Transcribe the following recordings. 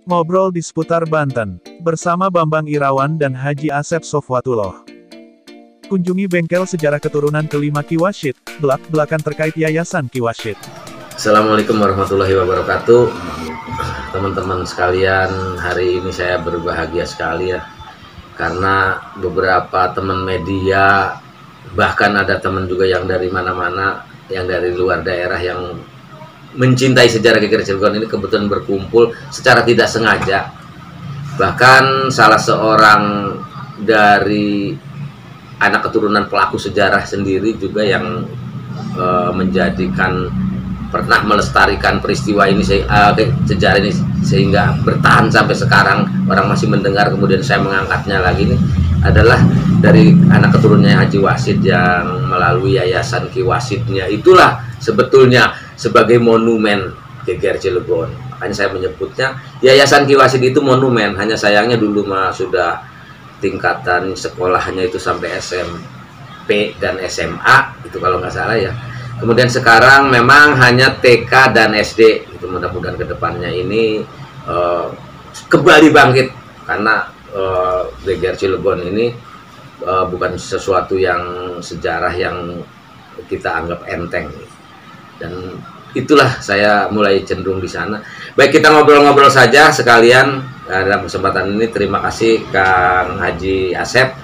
Ngobrol di seputar Banten, bersama Bambang Irawan dan Haji Asep Sofwatullah. Kunjungi bengkel sejarah keturunan kelima Ki Washid, belak-belakan terkait Yayasan Ki Washid. Assalamualaikum warahmatullahi wabarakatuh. Teman-teman sekalian, hari ini saya berbahagia sekali ya, karena beberapa teman media, bahkan ada teman juga yang dari mana-mana, yang dari luar daerah yang mencintai sejarah geger Cilegon ini kebetulan berkumpul secara tidak sengaja. Bahkan salah seorang dari anak keturunan pelaku sejarah sendiri juga yang menjadikan, pernah melestarikan peristiwa ini, sejarah ini, sehingga bertahan sampai sekarang orang masih mendengar. Kemudian saya mengangkatnya lagi, nih adalah dari anak keturunannya Haji Washid yang melalui Yayasan Ki Washidnya itulah sebetulnya sebagai monumen geger Cilegon. Makanya saya menyebutnya Yayasan Ki Washid itu monumen. Hanya sayangnya dulu mah sudah tingkatan sekolahnya itu sampai SMP dan SMA itu kalau nggak salah ya. Kemudian sekarang memang hanya TK dan SD. Itu mudah-mudahan kedepannya ini kembali bangkit, karena geger Cilegon ini bukan sesuatu yang sejarah yang kita anggap enteng. Dan itulah saya mulai cenderung di sana. Baik, kita ngobrol-ngobrol saja sekalian dalam kesempatan ini. Terima kasih Kang Haji Asep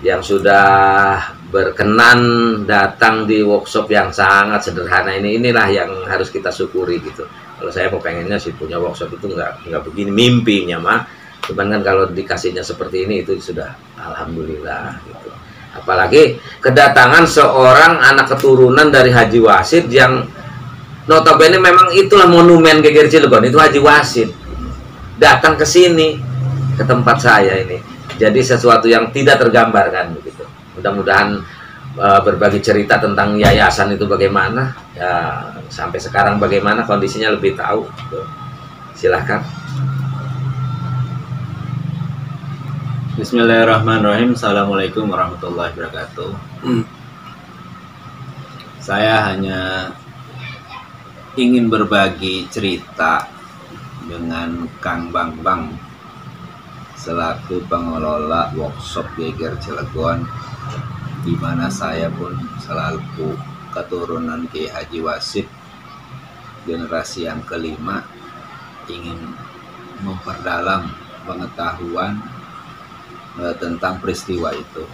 yang sudah berkenan datang di workshop yang sangat sederhana ini. Inilah yang harus kita syukuri gitu. Kalau saya mau pengennya sih punya workshop itu nggak begini mimpinya mah. Cuman kan kalau dikasihnya seperti ini itu sudah alhamdulillah gitu. Apalagi kedatangan seorang anak keturunan dari Haji Washid yang notabene memang itulah monumen geger Cilegon, itu Haji Washid datang ke sini, ke tempat saya ini. Jadi sesuatu yang tidak tergambarkan begitu. Mudah-mudahan berbagi cerita tentang yayasan itu bagaimana ya, sampai sekarang bagaimana kondisinya lebih tahu. Silahkan. Bismillahirrahmanirrahim. Assalamualaikum warahmatullahi wabarakatuh. Saya hanya ingin berbagi cerita dengan Kang Bambang selaku pengelola workshop geger Cilegon, di mana saya pun selaku keturunan Ki Haji Washid generasi yang kelima, ingin memperdalam pengetahuan tentang peristiwa itu.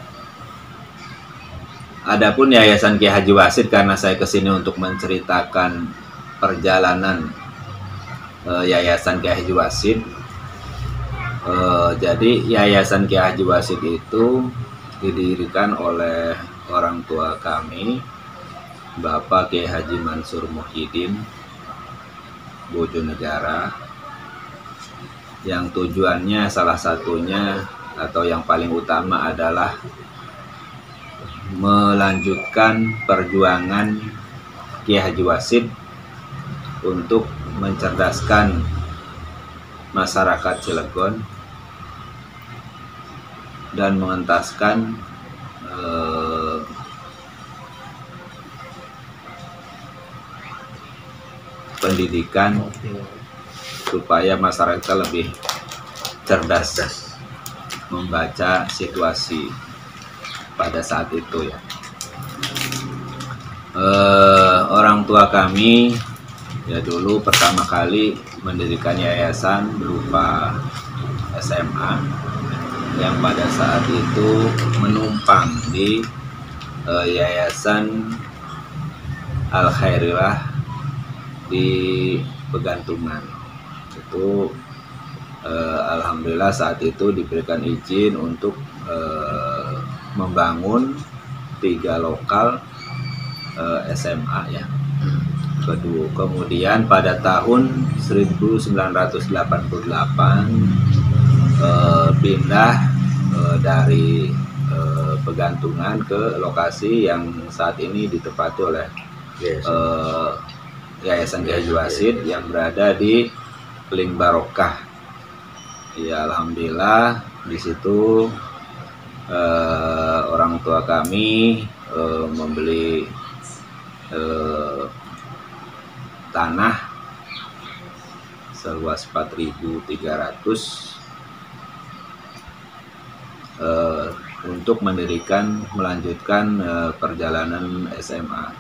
Adapun Yayasan Ki Haji Washid, karena saya kesini untuk menceritakan perjalanan Yayasan Ki Haji Washid. Jadi Yayasan Ki Haji Washid itu didirikan oleh orang tua kami, Bapak Kiai Haji Mansur Muhyiddin Bojonegara, yang tujuannya salah satunya atau yang paling utama adalah melanjutkan perjuangan Kiai Haji Washid untuk mencerdaskan masyarakat Cilegon dan mengentaskan pendidikan supaya masyarakat lebih cerdas membaca situasi pada saat itu ya. Orang tua kami ya dulu pertama kali mendirikan yayasan berupa SMA yang pada saat itu menumpang di Yayasan Al Khairiyah di Pegantungan. Itu alhamdulillah saat itu diberikan izin untuk membangun 3 lokal SMA ya. Kemudian pada tahun 1988 pindah dari Pegantungan ke lokasi yang saat ini ditempati oleh Yayasan Ki Haji Washid yang berada di Ling Barokah. Ya alhamdulillah di situ orang tua kami membeli tanah seluas 4.300 untuk melanjutkan perjalanan SMA.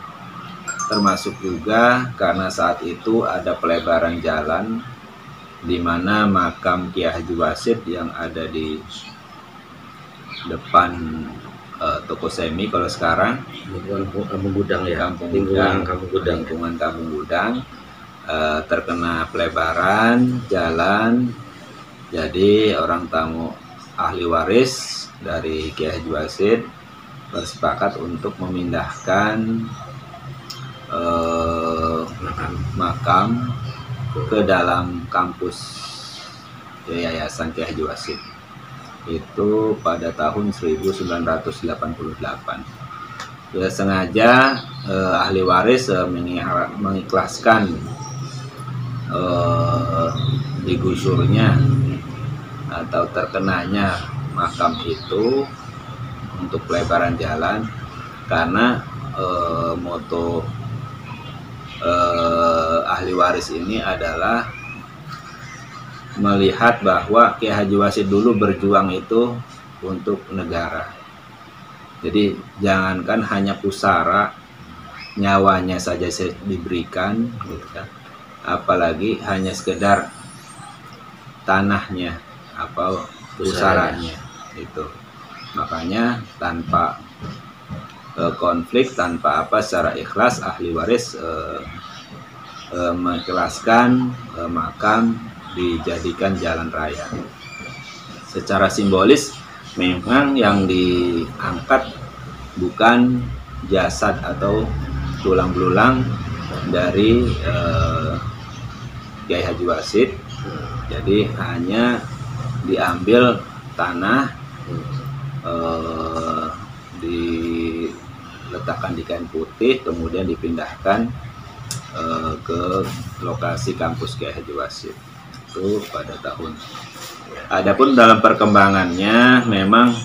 Termasuk juga karena saat itu ada pelebaran jalan di mana makam Kiai Haji Wasid yang ada di depan toko semi kalau sekarang Kampung Gudang ya, lingkungan Kampung Gudang terkena pelebaran jalan. Jadi orang tamu ahli waris dari Kiai Haji Wasid bersepakat untuk memindahkan makam ke dalam kampus Yayasan Kiai Haji Wasid. Itu pada tahun 1988. Ya, sengaja ahli waris mengikhlaskan digusurnya atau terkenanya makam itu untuk pelebaran jalan, karena moto ahli waris ini adalah melihat bahwa Kiai Haji Wasid dulu berjuang itu untuk negara. Jadi jangankan hanya pusara, nyawanya saja diberikan, gitu kan. Apalagi hanya sekedar tanahnya, apa pusaranya itu. Makanya tanpa konflik, tanpa apa, secara ikhlas ahli waris mengikhlaskan makam dijadikan jalan raya. Secara simbolis memang yang diangkat bukan jasad atau tulang belulang dari Kiai Haji Wasid. Jadi hanya diambil tanah, diletakkan di kain putih, kemudian dipindahkan ke lokasi kampus Kiai Haji Wasid. Itu pada tahun. Adapun dalam perkembangannya memang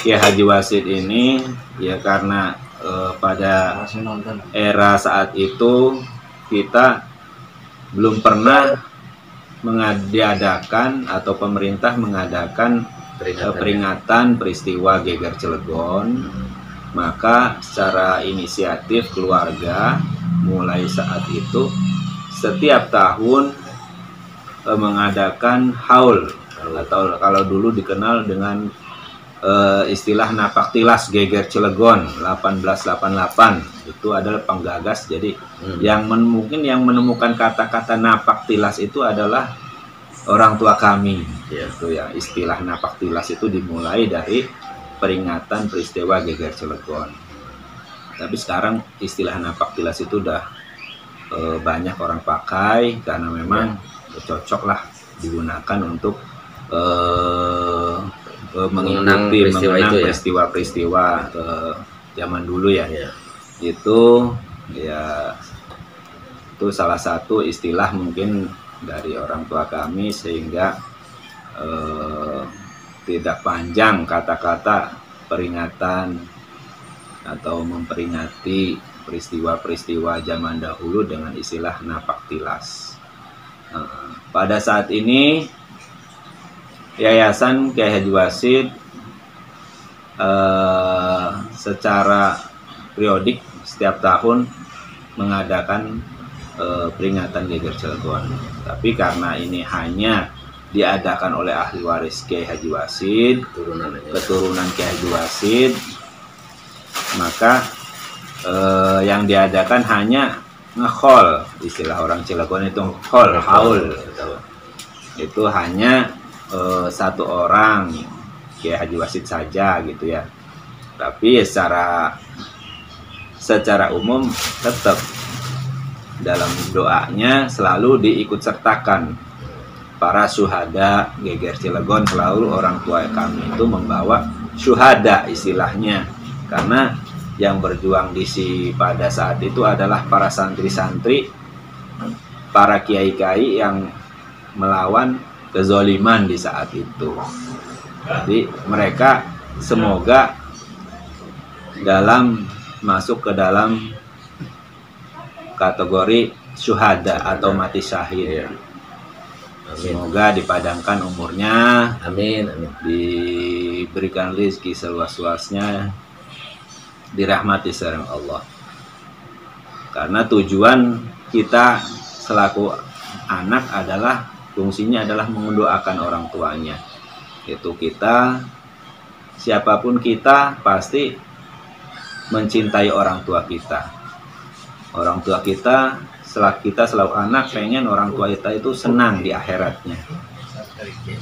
Kiai Haji Wasid ini ya karena pada era saat itu kita belum pernah diadakan atau pemerintah mengadakan peringatan peristiwa Geger Cilegon. Maka secara inisiatif keluarga mulai saat itu setiap tahun mengadakan haul, atau kalau dulu dikenal dengan istilah Napak Tilas Geger Cilegon 1888. Itu adalah penggagas. Jadi mungkin yang menemukan kata-kata Napak Tilas itu adalah orang tua kami. Itu ya, istilah Napak Tilas itu dimulai dari peringatan peristiwa Geger Cilegon. Tapi sekarang istilah Napak Tilas itu udah banyak orang pakai karena memang cocoklah digunakan untuk mengenang peristiwa-peristiwa zaman dulu ya. Itu ya, itu salah satu istilah mungkin dari orang tua kami, sehingga tidak panjang kata-kata peringatan atau memperingati peristiwa-peristiwa zaman dahulu dengan istilah Napak Tilas. Pada saat ini Yayasan Kiai Haji Wasid secara periodik setiap tahun mengadakan peringatan Geger Cilegon. Tapi karena ini hanya diadakan oleh ahli waris Kiai Haji Wasid, keturunan Kiai Haji Wasid, maka yang diadakan hanya ngehol, istilah orang Cilegon itu haul. Itu hanya satu orang Kiai Haji Wasid saja gitu ya. Tapi secara umum tetap dalam doanya selalu diikut sertakan para syuhada Geger Cilegon. Selalu orang tua kami itu membawa syuhada istilahnya, karena yang berjuang pada saat itu adalah para santri-santri, para kiai-kiai yang melawan kezoliman di saat itu. Jadi mereka semoga masuk ke dalam kategori syuhada atau mati syahid. Semoga dipadangkan umurnya, Amin, amin. diberikan rezeki seluas-luasnya, dirahmati sareng Allah. Karena tujuan kita selaku anak adalah, fungsinya adalah mendoakan orang tuanya. Itu kita, siapapun kita pasti mencintai orang tua kita. Orang tua kita selaku anak pengen orang tua kita itu senang di akhiratnya.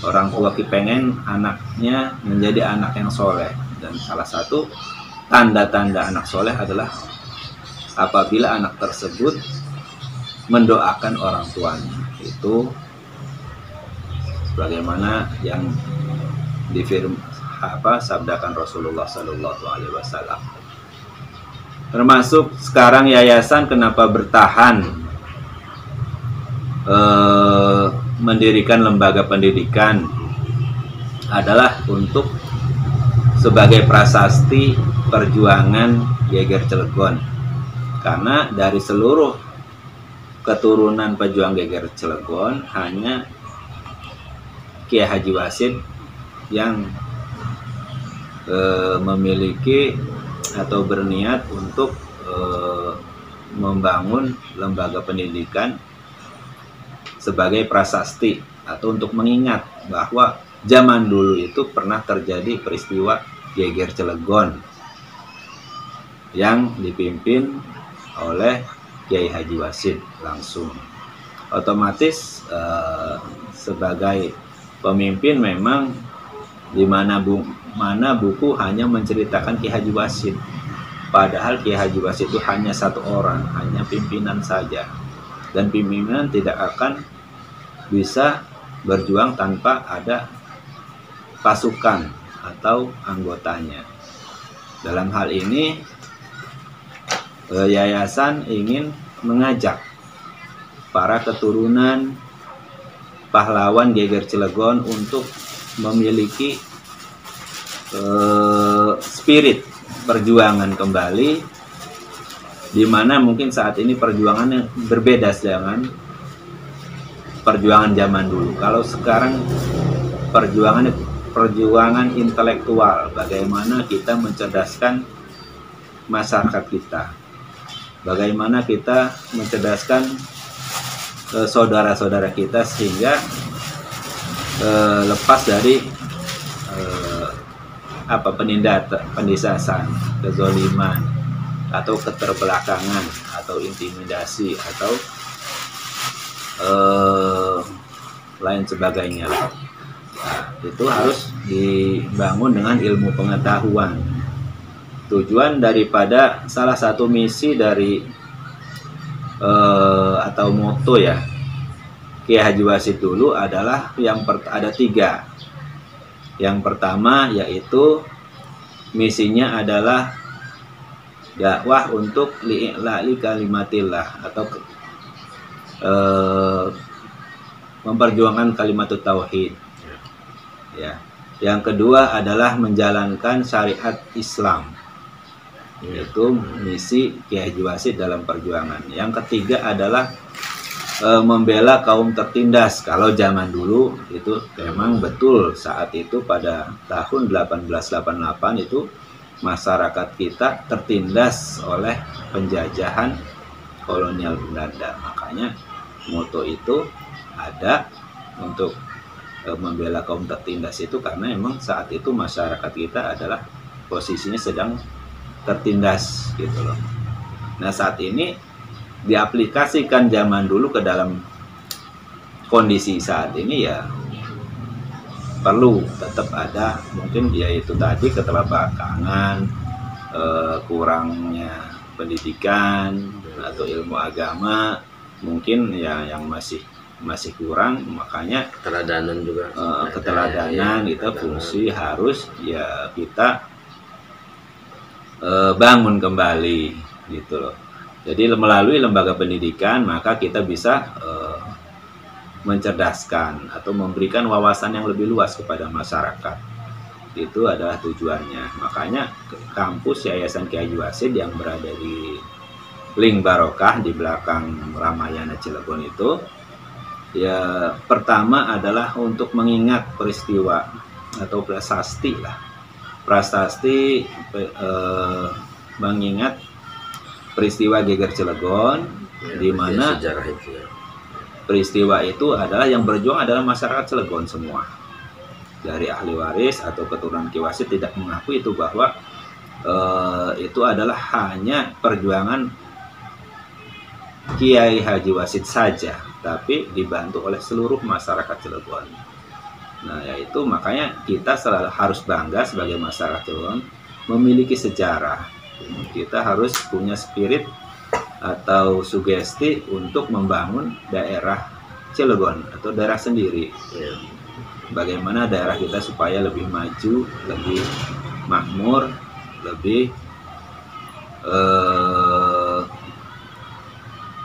Orang tua kita pengen anaknya menjadi anak yang soleh. Dan salah satu tanda-tanda anak soleh adalah apabila anak tersebut mendoakan orang tuanya. Itu bagaimana yang sabdakan Rasulullah Sallallahu Alaihi Wasallam. Termasuk sekarang yayasan kenapa bertahan mendirikan lembaga pendidikan adalah untuk sebagai prasasti perjuangan Geger Cilegon. Karena dari seluruh keturunan pejuang Geger Cilegon hanya Kiai Haji Wasid yang memiliki atau berniat untuk membangun lembaga pendidikan sebagai prasasti atau untuk mengingat bahwa zaman dulu itu pernah terjadi peristiwa Geger Cilegon yang dipimpin oleh Kiai Haji Wasid langsung. Otomatis sebagai pemimpin memang di mana buku hanya menceritakan Kiai Haji Wasid, padahal Kiai Haji Wasid itu hanya satu orang, hanya pimpinan saja, dan pimpinan tidak akan bisa berjuang tanpa ada pasukan atau anggotanya. Dalam hal ini yayasan ingin mengajak para keturunan pahlawan Geger Cilegon untuk memiliki spirit perjuangan kembali, di mana mungkin saat ini perjuangannya berbeda dengan perjuangan zaman dulu. Kalau sekarang perjuangan intelektual, bagaimana kita mencerdaskan masyarakat kita, bagaimana kita mencerdaskan saudara-saudara kita sehingga lepas dari penindasan, kezoliman, atau keterbelakangan, atau intimidasi, atau lain sebagainya. Nah, itu harus dibangun dengan ilmu pengetahuan. Tujuan daripada salah satu misi dari atau moto ya Kiai Haji Wasid dulu adalah ada 3. Yang pertama yaitu misinya adalah dakwah untuk li'la'i kalimatillah atau memperjuangkan kalimat tauhid. Ya. Yang kedua adalah menjalankan syariat Islam. Yaitu misi Kiai Haji Wasid dalam perjuangan. Yang ketiga adalah membela kaum tertindas. Kalau zaman dulu itu memang betul, saat itu pada tahun 1888 itu masyarakat kita tertindas oleh penjajahan kolonial Belanda. Makanya moto itu ada untuk membela kaum tertindas itu karena memang saat itu masyarakat kita adalah posisinya sedang tertindas gitu loh. Nah, saat ini diaplikasikan zaman dulu ke dalam kondisi saat ini ya perlu tetap ada mungkin yaitu tadi keterbelakangan, kurangnya pendidikan atau ilmu agama mungkin ya yang masih kurang, makanya Keteladanan juga. Keteladanan itu fungsi harus ya kita bangun kembali gitu loh. Jadi melalui lembaga pendidikan maka kita bisa mencerdaskan atau memberikan wawasan yang lebih luas kepada masyarakat. Itu adalah tujuannya. Makanya kampus Yayasan Kiai Haji Wasid yang berada di Ling Barokah di belakang Ramayana Cilegon itu Ya, pertama adalah untuk mengingat peristiwa atau prasasti lah. Prasasti mengingat peristiwa Geger Cilegon, Ya, di mana sejarah itu ya. peristiwa itu adalah yang berjuang adalah masyarakat Cilegon semua. Dari ahli waris atau keturunan Ki Wasit tidak mengakui itu bahwa itu adalah hanya perjuangan Kiai Haji Wasit saja, tapi dibantu oleh seluruh masyarakat Cilegon. Nah, yaitu makanya kita selalu harus bangga sebagai masyarakat Cilegon memiliki sejarah. Kita harus punya spirit atau sugesti untuk membangun daerah Cilegon atau daerah sendiri. Bagaimana daerah kita supaya lebih maju, lebih makmur, lebih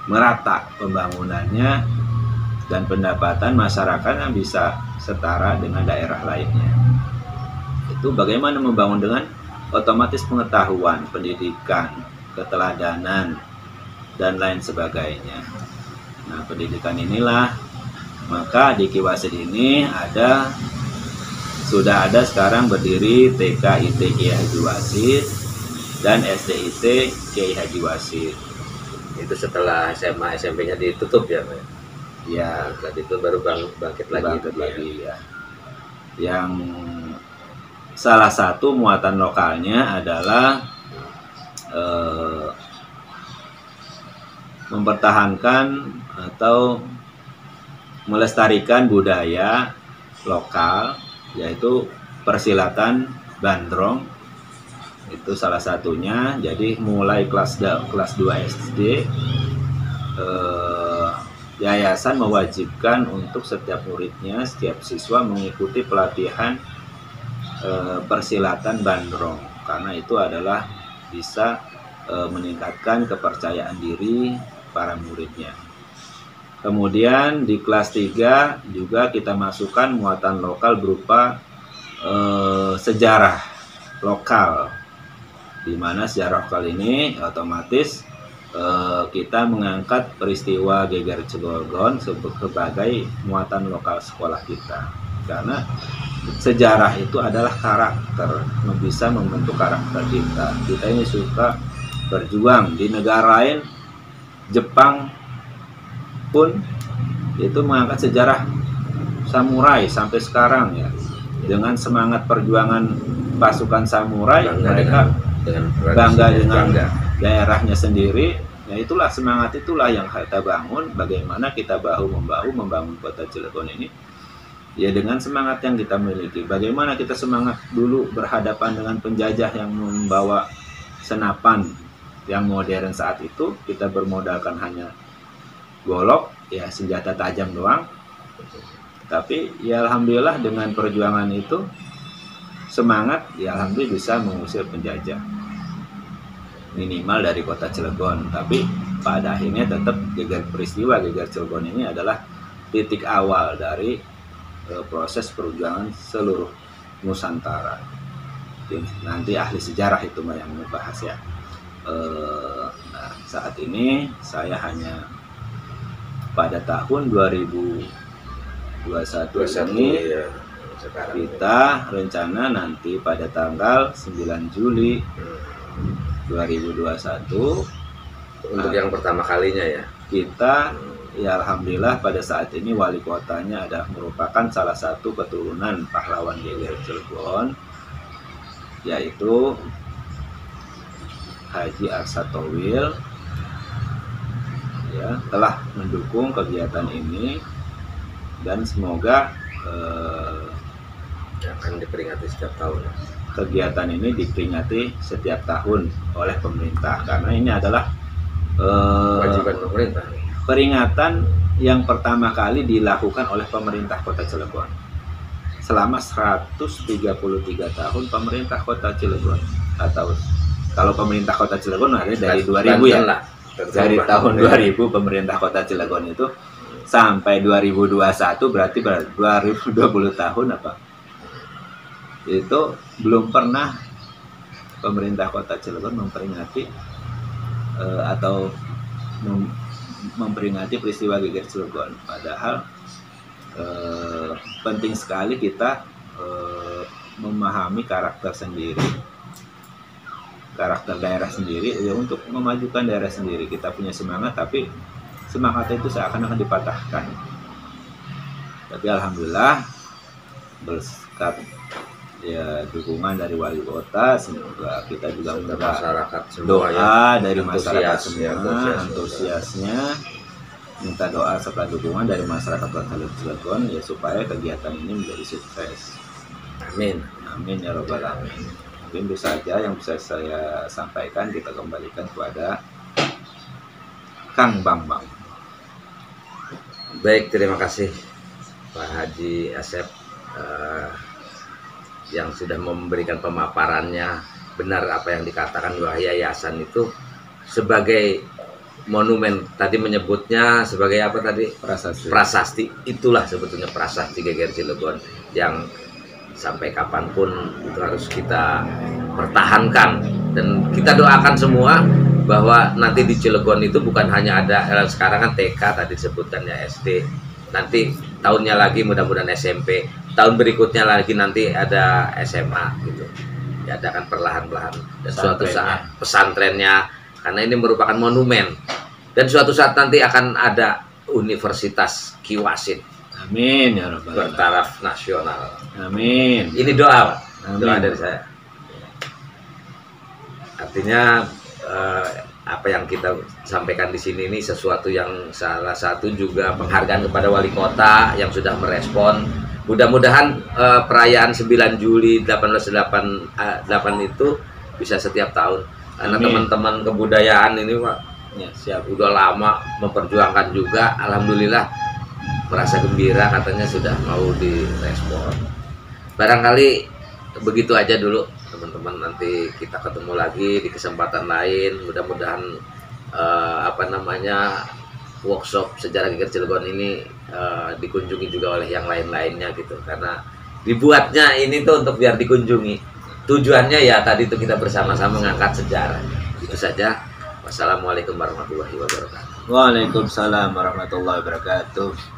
merata pembangunannya, dan pendapatan masyarakatnya bisa setara dengan daerah lainnya. Itu bagaimana membangun dengan otomatis pengetahuan, pendidikan, keteladanan, dan lain sebagainya. Nah, pendidikan inilah, maka di Ki Wasit ini sudah ada sekarang berdiri TK IT Kiai Haji Wasit dan SDIT Kiai Haji Wasit. Itu setelah SMA SMP-nya ditutup ya, Pak? Ya, Tadi itu baru bangkit lagi. Ya. Yang salah satu muatan lokalnya adalah mempertahankan atau melestarikan budaya lokal, yaitu persilatan Bandrong. Itu salah satunya. Jadi mulai kelas 2 SD, yayasan mewajibkan untuk setiap muridnya, setiap siswa mengikuti pelatihan persilatan Bandrong, karena itu adalah bisa meningkatkan kepercayaan diri para muridnya. Kemudian di kelas 3 juga kita masukkan muatan lokal berupa sejarah lokal, di mana sejarah lokal ini otomatis kita mengangkat peristiwa Geger Cilegon sebagai muatan lokal sekolah kita, karena sejarah itu adalah karakter, bisa membentuk karakter kita. Kita ini suka berjuang. Di negara lain, Jepang pun itu mengangkat sejarah samurai sampai sekarang ya, dengan semangat perjuangan pasukan samurai, mereka bangga dengan daerahnya sendiri. Ya, itulah semangat itulah yang kita bangun. Bagaimana kita bahu-membahu membangun kota Cilegon ini, ya dengan semangat yang kita miliki. Bagaimana kita semangat dulu berhadapan dengan penjajah yang membawa senapan yang modern saat itu, kita bermodalkan hanya golok, ya senjata tajam doang. Tapi ya alhamdulillah dengan perjuangan itu, semangat, ya alhamdulillah bisa mengusir penjajah, minimal dari kota Cilegon. Tapi pada akhirnya tetap peristiwa Geger Cilegon ini adalah titik awal dari proses perjuangan seluruh Nusantara. Nanti ahli sejarah itu yang membahas ya. Nah, saat ini saya hanya pada tahun 2021 ini ya, kita rencana nanti pada tanggal 9 Juli 2021 untuk yang pertama kalinya ya, kita ya alhamdulillah pada saat ini wali kotanya adalah merupakan salah satu keturunan pahlawan Geger Cilegon, yaitu Haji Arsad Towil, ya, telah mendukung kegiatan ini, dan semoga akan diperingati setiap tahun. Kegiatan ini diperingati setiap tahun oleh pemerintah, karena ini adalah Kewajiban pemerintah. peringatan yang pertama kali dilakukan oleh pemerintah Kota Cilegon. Selama 133 tahun pemerintah Kota Cilegon, atau kalau pemerintah Kota Cilegon ada dari 2000 ya. Dari tahun 2000 pemerintah Kota Cilegon itu sampai 2021, berarti 2020 tahun apa? Itu belum pernah pemerintah Kota Cilegon memperingati atau memperingati peristiwa Geger Cilegon. Padahal penting sekali kita memahami karakter sendiri, karakter daerah sendiri ya, untuk memajukan daerah sendiri. Kita punya semangat, tapi semangatnya itu seakan-akan dipatahkan. Tapi alhamdulillah berkat ya dukungan dari wali kota, semoga kita juga mendapat masyarakat semua, doa ya, dari masyarakat antusias, semua, antusiasnya, minta doa serta dukungan dari masyarakat Kota Cilegon ya, supaya kegiatan ini menjadi sukses. Amin. Amin ya robbal alamin. Mungkin itu saja yang bisa saya sampaikan. Kita kembalikan kepada Kang Bambang. Baik, terima kasih Pak Haji Asep yang sudah memberikan pemaparannya. Benar apa yang dikatakan bahwa yayasan itu sebagai monumen, tadi menyebutnya sebagai apa tadi? Prasasti. Prasasti. Itulah sebetulnya prasasti Geger Cilegon yang sampai kapanpun itu harus kita pertahankan, dan kita doakan semua bahwa nanti di Cilegon itu bukan hanya ada sekarang kan TK tadi disebutkan ya, SD, nanti tahunnya lagi mudah-mudahan SMP, tahun berikutnya lagi nanti ada SMA gitu. Diadakan perlahan-lahan, dan suatu saat pesantrennya, karena ini merupakan monumen, dan suatu saat nanti akan ada Universitas Ki Wasit. Amin ya rabbal alamin. Bertaraf nasional. Amin. Ini doa, Pak. Amin. Doa dari saya. Artinya apa yang kita sampaikan di sini ini sesuatu yang salah satu juga penghargaan kepada wali kota yang sudah merespon. Mudah-mudahan perayaan 9 Juli 1888 itu bisa setiap tahun. Karena teman-teman kebudayaan ini Pak, Ya, siap, udah lama memperjuangkan juga. Alhamdulillah merasa gembira, katanya sudah mau direspon. Barangkali begitu aja dulu teman-teman, nanti kita ketemu lagi di kesempatan lain. Mudah-mudahan workshop sejarah Geger Cilegon ini dikunjungi juga oleh yang lain-lainnya gitu, karena dibuatnya ini tuh untuk biar dikunjungi. Tujuannya ya tadi itu kita bersama-sama mengangkat sejarah. Itu saja. Wassalamualaikum warahmatullahi wabarakatuh. Waalaikumsalam warahmatullahi wabarakatuh.